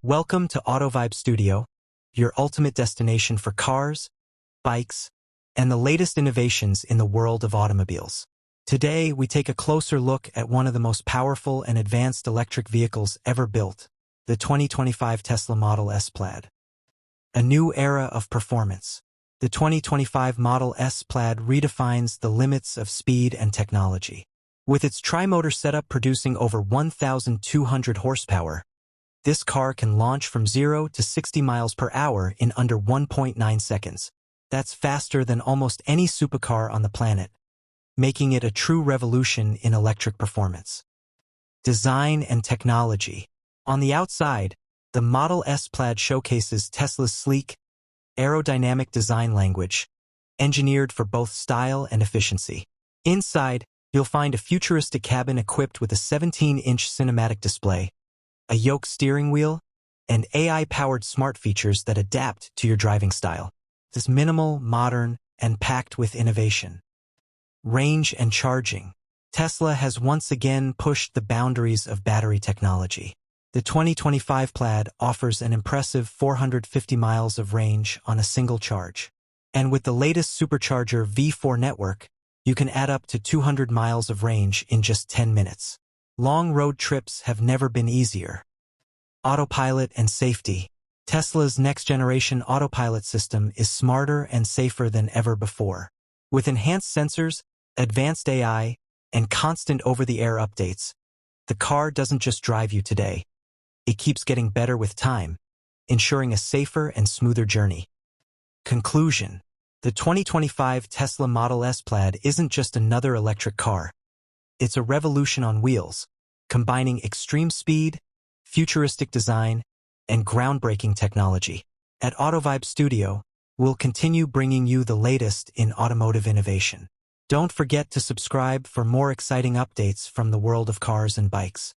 Welcome to AutoVibe Studio, your ultimate destination for cars, bikes, and the latest innovations in the world of automobiles. Today, we take a closer look at one of the most powerful and advanced electric vehicles ever built, the 2025 Tesla Model S Plaid. A new era of performance. The 2025 Model S Plaid redefines the limits of speed and technology. With its tri-motor setup producing over 1,200 horsepower, this car can launch from 0 to 60 miles per hour in under 1.9 seconds. That's faster than almost any supercar on the planet, making it a true revolution in electric performance. Design and technology. On the outside, the Model S Plaid showcases Tesla's sleek, aerodynamic design language, engineered for both style and efficiency. Inside, you'll find a futuristic cabin equipped with a 17-inch cinematic display, a yoke steering wheel, and AI-powered smart features that adapt to your driving style. It's minimal, modern, and packed with innovation. Range and charging. Tesla has once again pushed the boundaries of battery technology. The 2025 Plaid offers an impressive 450 miles of range on a single charge. And with the latest supercharger V4 network, you can add up to 200 miles of range in just 10 minutes. Long road trips have never been easier. Autopilot and safety. Tesla's next-generation autopilot system is smarter and safer than ever before. With enhanced sensors, advanced AI, and constant over-the-air updates, the car doesn't just drive you today. It keeps getting better with time, ensuring a safer and smoother journey. Conclusion. The 2025 Tesla Model S Plaid isn't just another electric car. It's a revolution on wheels, combining extreme speed, futuristic design, and groundbreaking technology. At AutoVibe Studio, we'll continue bringing you the latest in automotive innovation. Don't forget to subscribe for more exciting updates from the world of cars and bikes.